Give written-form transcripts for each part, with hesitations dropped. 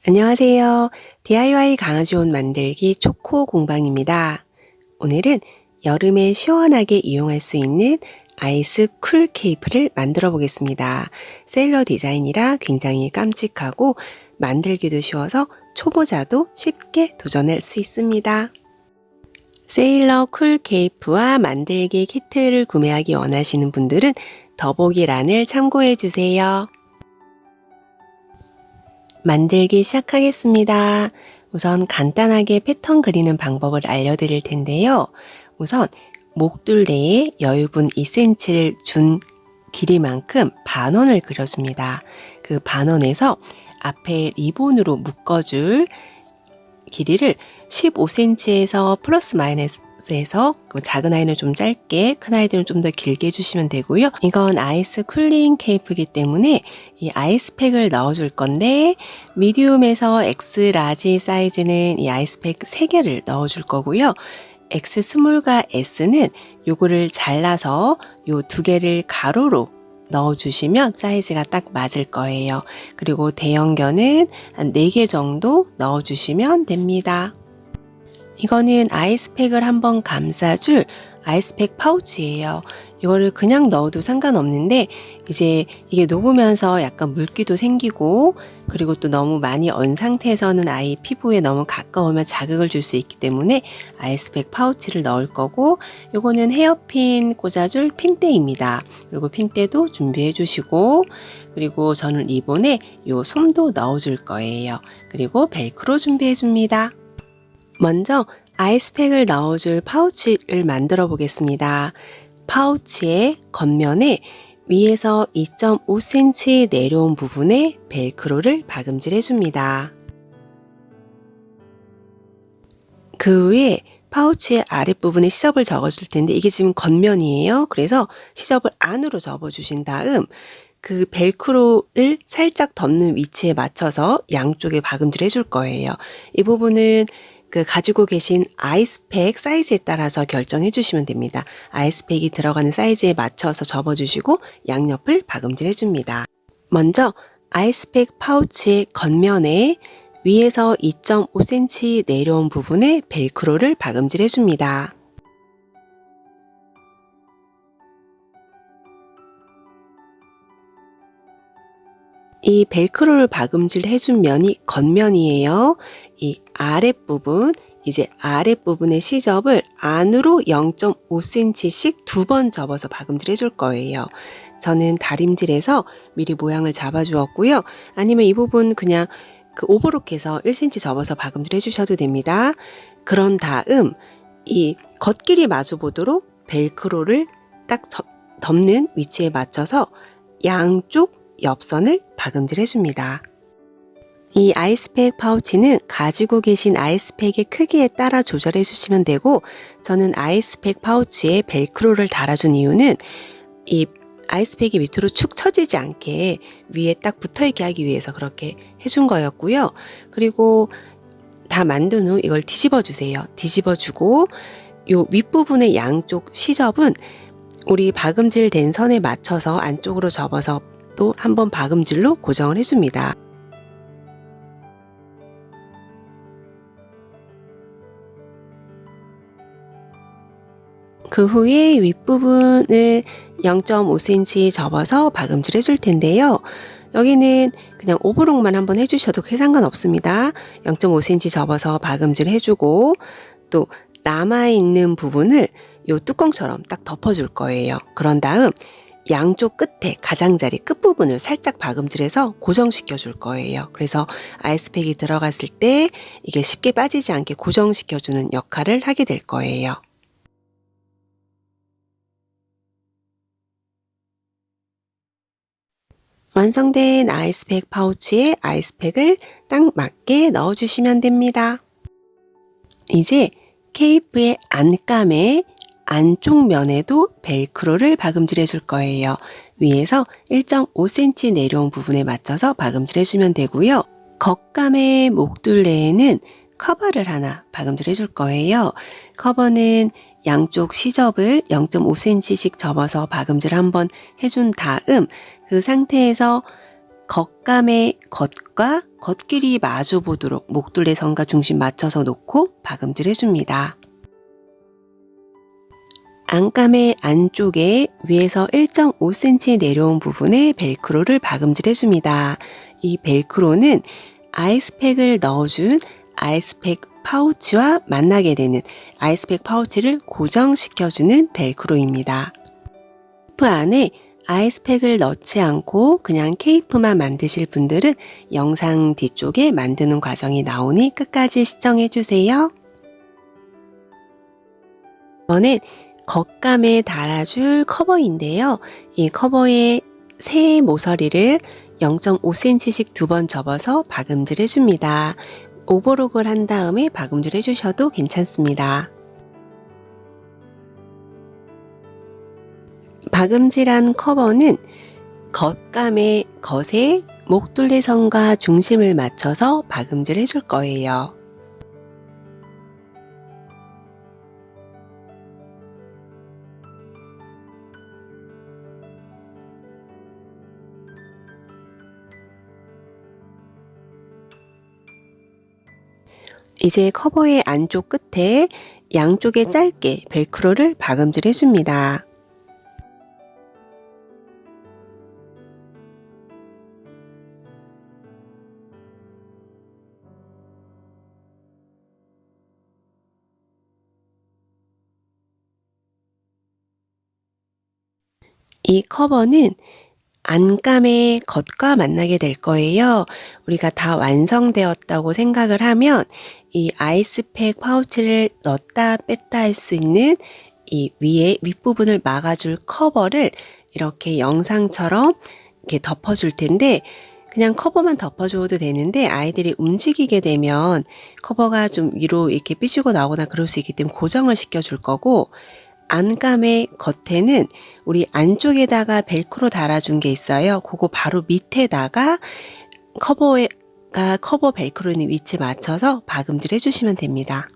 안녕하세요. DIY 강아지 옷 만들기 초코 공방입니다. 오늘은 여름에 시원하게 이용할 수 있는 아이스 쿨 케이프를 만들어 보겠습니다. 세일러 디자인이라 굉장히 깜찍하고 만들기도 쉬워서 초보자도 쉽게 도전할 수 있습니다. 세일러 쿨 케이프와 만들기 키트를 구매하기 원하시는 분들은 더보기란을 참고해 주세요. 만들기 시작하겠습니다. 우선 간단하게 패턴 그리는 방법을 알려드릴 텐데요. 우선 목둘레에 여유분 2cm를 준 길이만큼 반원을 그려줍니다. 그 반원에서 앞에 리본으로 묶어줄 길이를 15cm에서 플러스 마이너스해서 작은 아이는 좀 짧게, 큰 아이들은 좀 더 길게 해주시면 되고요. 이건 아이스 쿨링 케이프이기 때문에 이 아이스팩을 넣어줄 건데 미디움에서 X 라지 사이즈는 이 아이스팩 3개를 넣어줄 거고요. X 스몰과 S는 요거를 잘라서 요 2개를 가로로 넣어주시면 사이즈가 딱 맞을 거예요. 그리고 대형견은 한 4개 정도 넣어주시면 됩니다. 이거는 아이스팩을 한번 감싸줄 아이스팩 파우치예요. 이거를 그냥 넣어도 상관없는데 이제 이게 녹으면서 약간 물기도 생기고 그리고 또 너무 많이 언 상태에서는 아이 피부에 너무 가까우면 자극을 줄 수 있기 때문에 아이스팩 파우치를 넣을 거고, 이거는 헤어핀 꽂아줄 핀대입니다. 그리고 핀대도 준비해 주시고, 그리고 저는 리본에 요 솜도 넣어줄 거예요. 그리고 벨크로 준비해 줍니다. 먼저 아이스팩을 넣어줄 파우치를 만들어 보겠습니다. 파우치의 겉면에 위에서 2.5cm 내려온 부분에 벨크로를 박음질 해줍니다. 그 후에 파우치의 아랫부분에 시접을 접어줄 텐데 이게 지금 겉면이에요. 그래서 시접을 안으로 접어주신 다음 그 벨크로를 살짝 덮는 위치에 맞춰서 양쪽에 박음질 해줄 거예요. 이 부분은 가지고 계신 아이스팩 사이즈에 따라서 결정해 주시면 됩니다. 아이스팩이 들어가는 사이즈에 맞춰서 접어주시고 양옆을 박음질 해줍니다. 먼저 아이스팩 파우치의 겉면에 위에서 2.5cm 내려온 부분에 벨크로를 박음질 해줍니다. 이 벨크로를 박음질 해준 면이 겉면이에요. 이 아랫부분, 이제 아랫부분의 시접을 안으로 0.5cm씩 2번 접어서 박음질 해줄 거예요. 저는 다림질해서 미리 모양을 잡아주었고요. 아니면 이 부분 그냥 오버록해서 1cm 접어서 박음질 해주셔도 됩니다. 그런 다음 이 겉길이 마주 보도록 벨크로를 딱 덮는 위치에 맞춰서 양쪽 옆선을 박음질 해줍니다. 이 아이스팩 파우치는 가지고 계신 아이스팩의 크기에 따라 조절해 주시면 되고, 저는 아이스팩 파우치에 벨크로를 달아준 이유는 이 아이스팩이 밑으로 축 처지지 않게 위에 딱 붙어있게 하기 위해서 그렇게 해준 거였고요. 그리고 다 만든 후 이걸 뒤집어 주세요. 뒤집어 주고 요 윗부분의 양쪽 시접은 우리 박음질 된 선에 맞춰서 안쪽으로 접어서 또 한번 박음질로 고정을 해줍니다. 그 후에 윗부분을 0.5cm 접어서 박음질 해줄 텐데요. 여기는 그냥 오버록만 한번 해주셔도 상관없습니다. 0.5cm 접어서 박음질 해주고 또 남아있는 부분을 이 뚜껑처럼 딱 덮어줄 거예요. 그런 다음 양쪽 끝에 가장자리 끝부분을 살짝 박음질해서 고정시켜 줄 거예요. 그래서 아이스팩이 들어갔을 때 이게 쉽게 빠지지 않게 고정시켜 주는 역할을 하게 될 거예요. 완성된 아이스팩 파우치에 아이스팩을 딱 맞게 넣어주시면 됩니다. 이제 케이프의 안감에 안쪽 면에도 벨크로를 박음질 해줄 거예요. 위에서 1.5cm 내려온 부분에 맞춰서 박음질 해주면 되고요. 겉감의 목둘레에는 커버를 하나 박음질 해줄 거예요. 커버는 양쪽 시접을 0.5cm씩 접어서 박음질 한번 해준 다음 그 상태에서 겉감의 겉과 겉길이 마주 보도록 목둘레 선과 중심 맞춰서 놓고 박음질 해줍니다. 안감의 안쪽에 위에서 1.5cm 내려온 부분에 벨크로를 박음질 해줍니다. 이 벨크로는 아이스팩을 넣어준 아이스팩 파우치와 만나게 되는 아이스팩 파우치를 고정시켜주는 벨크로입니다. 케이프 안에 아이스팩을 넣지 않고 그냥 케이프만 만드실 분들은 영상 뒤쪽에 만드는 과정이 나오니 끝까지 시청해주세요. 이번엔 겉감에 달아줄 커버인데요. 이 커버에 새 모서리를 0.5cm씩 2번 접어서 박음질 해줍니다. 오버록을 한 다음에 박음질 해주셔도 괜찮습니다. 박음질한 커버는 겉감의 겉에 목둘레 선과 중심을 맞춰서 박음질 해줄 거예요. 이제 커버의 안쪽 끝에 양쪽에 짧게 벨크로를 박음질 해줍니다. 이 커버는 안감의 겉과 만나게 될 거예요. 우리가 다 완성되었다고 생각을 하면 이 아이스팩 파우치를 넣었다 뺐다 할 수 있는 이 위에 윗부분을 막아줄 커버를 이렇게 영상처럼 이렇게 덮어줄 텐데, 그냥 커버만 덮어줘도 되는데 아이들이 움직이게 되면 커버가 좀 위로 이렇게 삐지고 나오거나 그럴 수 있기 때문에 고정을 시켜줄 거고, 안감의 겉에는 우리 안쪽에다가 벨크로 달아준 게 있어요. 그거 바로 밑에다가 커버 벨크로 있는 위치 맞춰서 박음질 해주시면 됩니다.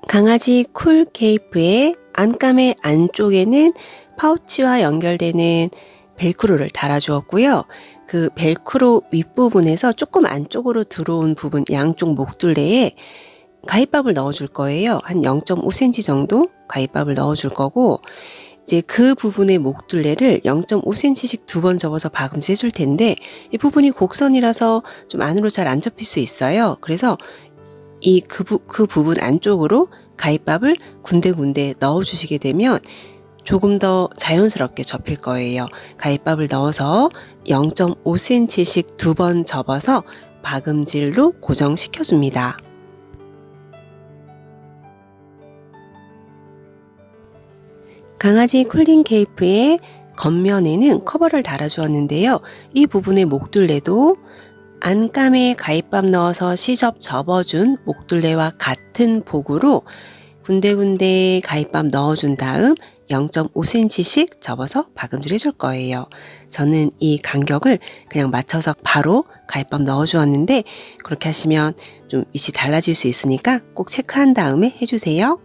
강아지 쿨 케이프의 안감의 안쪽에는 파우치와 연결되는 벨크로를 달아주었고요. 그 벨크로 윗부분에서 조금 안쪽으로 들어온 부분 양쪽 목둘레에 가위밥을 넣어줄 거예요. 한 0.5cm 정도 가위밥을 넣어줄 거고, 이제 그 부분의 목둘레를 0.5cm씩 2번 접어서 박음질 해줄 텐데, 이 부분이 곡선이라서 좀 안으로 잘 안 접힐 수 있어요. 그래서 그 부분 안쪽으로 가위밥을 군데군데 넣어주시게 되면 조금 더 자연스럽게 접힐 거예요. 가위밥을 넣어서 0.5cm씩 2번 접어서 박음질로 고정시켜줍니다. 강아지 쿨링 케이프의 겉면에는 커버를 달아주었는데요. 이 부분의 목둘레도 안감에 가위밥 넣어서 시접 접어준 목둘레와 같은 폭으로 군데군데 가위밥 넣어준 다음 0.5cm씩 접어서 박음질 해줄 거예요. 저는 이 간격을 그냥 맞춰서 바로 가위밥 넣어주었는데, 그렇게 하시면 좀 위치 달라질 수 있으니까 꼭 체크한 다음에 해주세요.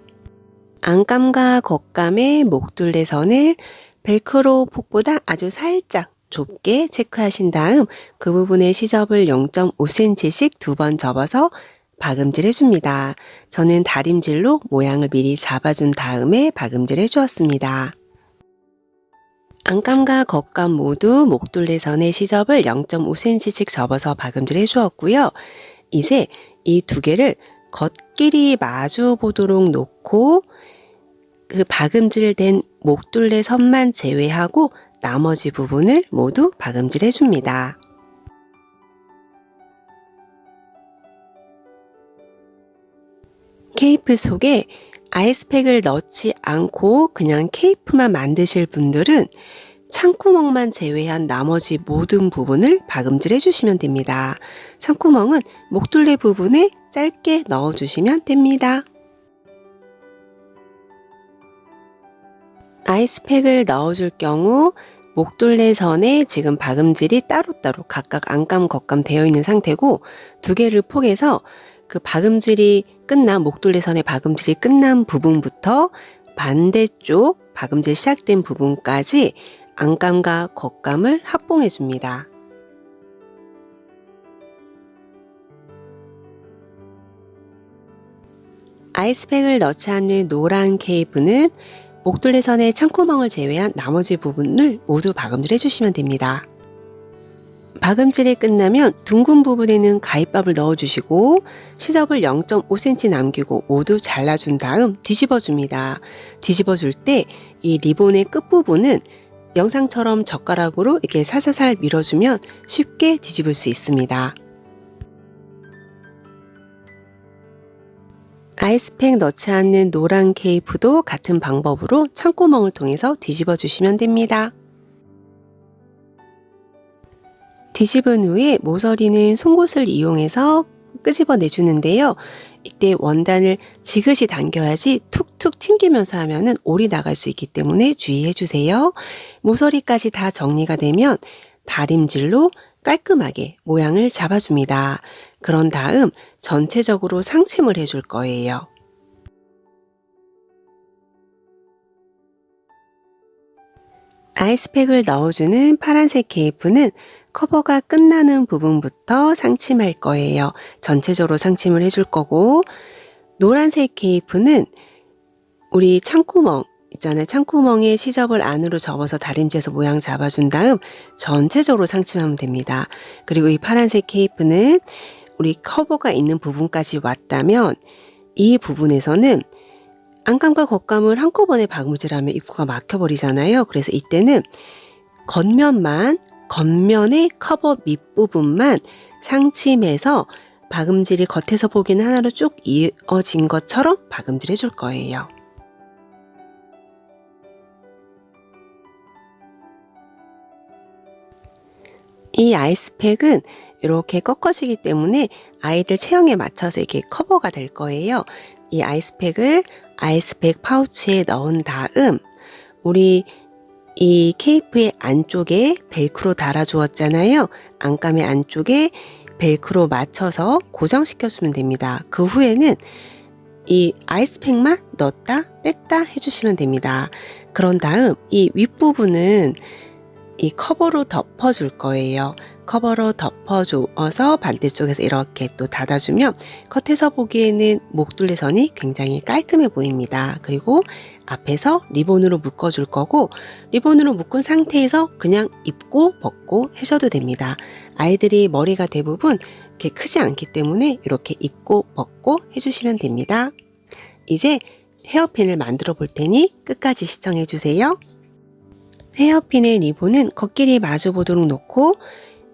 안감과 겉감의 목둘레 선을 벨크로 폭보다 아주 살짝 좁게 체크하신 다음 그 부분에 시접을 0.5cm씩 2번 접어서 박음질 해줍니다. 저는 다림질로 모양을 미리 잡아준 다음에 박음질 해주었습니다. 안감과 겉감 모두 목둘레 선의 시접을 0.5cm씩 접어서 박음질 해주었고요. 이제 이 두 개를 겉길이 마주 보도록 놓고 그 박음질된 목둘레 선만 제외하고 나머지 부분을 모두 박음질 해줍니다. 케이프 속에 아이스팩을 넣지 않고 그냥 케이프만 만드실 분들은 창구멍만 제외한 나머지 모든 부분을 박음질 해주시면 됩니다. 창구멍은 목둘레 부분에 짧게 넣어주시면 됩니다. 아이스팩을 넣어줄 경우 목둘레 선에 지금 박음질이 따로따로 각각 안감, 겉감 되어 있는 상태고, 두 개를 포개서 그 박음질이 끝난 목둘레선의 박음질이 끝난 부분부터 반대쪽 박음질 시작된 부분까지 안감과 겉감을 합봉해 줍니다. 아이스팩을 넣지 않는 노란 케이프는 목둘레선의 창구멍을 제외한 나머지 부분을 모두 박음질 해주시면 됩니다. 박음질이 끝나면 둥근 부분에는 가위밥을 넣어주시고 시접을 0.5cm 남기고 모두 잘라준 다음 뒤집어줍니다. 뒤집어줄 때 이 리본의 끝부분은 영상처럼 젓가락으로 이렇게 살살살 밀어주면 쉽게 뒤집을 수 있습니다. 아이스팩 넣지 않는 노란 케이프도 같은 방법으로 창구멍을 통해서 뒤집어 주시면 됩니다. 뒤집은 후에 모서리는 송곳을 이용해서 끄집어 내주는데요. 이때 원단을 지그시 당겨야지 툭툭 튕기면서 하면은 올이 나갈 수 있기 때문에 주의해 주세요. 모서리까지 다 정리가 되면 다림질로 깔끔하게 모양을 잡아줍니다. 그런 다음 전체적으로 상침을 해줄 거예요. 아이스팩을 넣어주는 파란색 케이프는 커버가 끝나는 부분부터 상침할 거예요. 전체적으로 상침을 해줄 거고, 노란색 케이프는 우리 창구멍 있잖아요. 창구멍에 시접을 안으로 접어서 다림질해서 모양 잡아준 다음 전체적으로 상침하면 됩니다. 그리고 이 파란색 케이프는 우리 커버가 있는 부분까지 왔다면 이 부분에서는 안감과 겉감을 한꺼번에 박음질하면 입구가 막혀버리잖아요. 그래서 이때는 겉면의 커버 밑부분만 상침해서 박음질이 겉에서 보기는 하나로 쭉 이어진 것처럼 박음질 해줄 거예요. 이 아이스팩은 이렇게 꺾어지기 때문에 아이들 체형에 맞춰서 이렇게 커버가 될 거예요. 이 아이스팩을 아이스팩 파우치에 넣은 다음 우리 이 케이프의 안쪽에 벨크로 달아주었잖아요. 안감의 안쪽에 벨크로 맞춰서 고정시켜주면 됩니다. 그 후에는 이 아이스팩만 넣었다 뺐다 해주시면 됩니다. 그런 다음 이 윗부분은 이 커버로 덮어줄 거예요. 커버로 덮어줘서 반대쪽에서 이렇게 또 닫아주면 겉에서 보기에는 목둘레선이 굉장히 깔끔해 보입니다. 그리고 앞에서 리본으로 묶어줄 거고, 리본으로 묶은 상태에서 그냥 입고 벗고 하셔도 됩니다. 아이들이 머리가 대부분 이렇게 크지 않기 때문에 이렇게 입고 벗고 해주시면 됩니다. 이제 헤어핀을 만들어 볼 테니 끝까지 시청해 주세요. 헤어핀의 리본은 겉길이 마주 보도록 놓고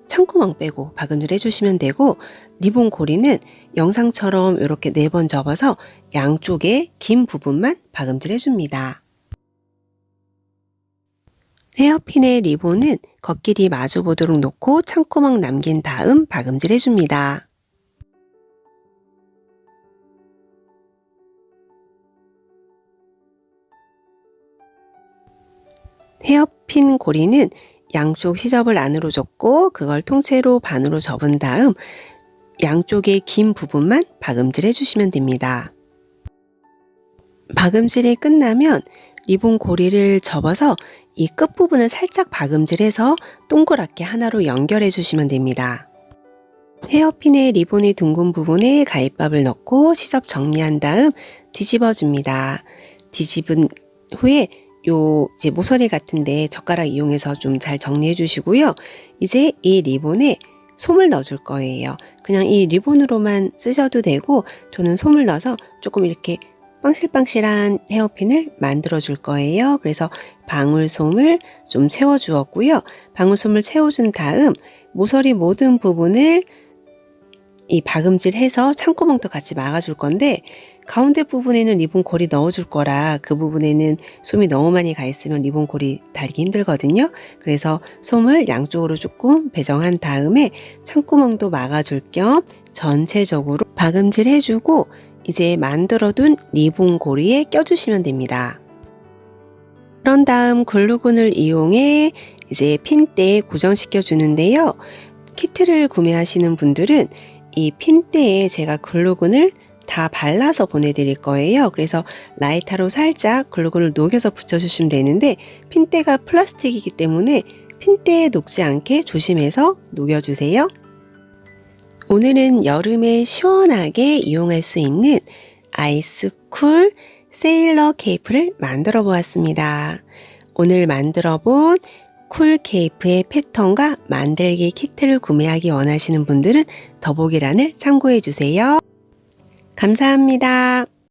창구멍 빼고 박음질 해주시면 되고, 리본 고리는 영상처럼 이렇게 4번 접어서 양쪽에 긴 부분만 박음질 해줍니다. 헤어핀의 리본은 겉길이 마주 보도록 놓고 창구멍 남긴 다음 박음질 해줍니다. 헤어핀 고리는 양쪽 시접을 안으로 접고 그걸 통째로 반으로 접은 다음 양쪽의 긴 부분만 박음질 해주시면 됩니다. 박음질이 끝나면 리본 고리를 접어서 이 끝부분을 살짝 박음질해서 동그랗게 하나로 연결해 주시면 됩니다. 헤어핀의 리본의 둥근 부분에 가위밥을 넣고 시접 정리한 다음 뒤집어 줍니다. 뒤집은 후에 이제 모서리 같은데 젓가락 이용해서 좀 잘 정리해 주시고요. 이제 이 리본에 솜을 넣어줄 거예요. 그냥 이 리본으로만 쓰셔도 되고, 저는 솜을 넣어서 조금 이렇게 빵실빵실한 헤어핀을 만들어 줄 거예요. 그래서 방울솜을 좀 채워 주었고요. 방울솜을 채워준 다음 모서리 모든 부분을 이 박음질해서 창구멍도 같이 막아줄 건데, 가운데 부분에는 리본 고리 넣어줄 거라 그 부분에는 솜이 너무 많이 가 있으면 리본 고리 달기 힘들거든요. 그래서 솜을 양쪽으로 조금 배정한 다음에 창구멍도 막아줄 겸 전체적으로 박음질 해주고, 이제 만들어둔 리본 고리에 껴주시면 됩니다. 그런 다음 글루건을 이용해 이제 핀대에 고정시켜 주는데요. 키트를 구매하시는 분들은 이 핀대에 제가 글루건을 다 발라서 보내드릴 거예요. 그래서 라이터로 살짝 글루건을 녹여서 붙여주시면 되는데 핀대가 플라스틱이기 때문에 핀대에 녹지 않게 조심해서 녹여주세요. 오늘은 여름에 시원하게 이용할 수 있는 아이스쿨 세일러 케이프를 만들어 보았습니다. 오늘 만들어 본 쿨 케이프의 패턴과 만들기 키트를 구매하기 원하시는 분들은 더보기란을 참고해 주세요. 감사합니다.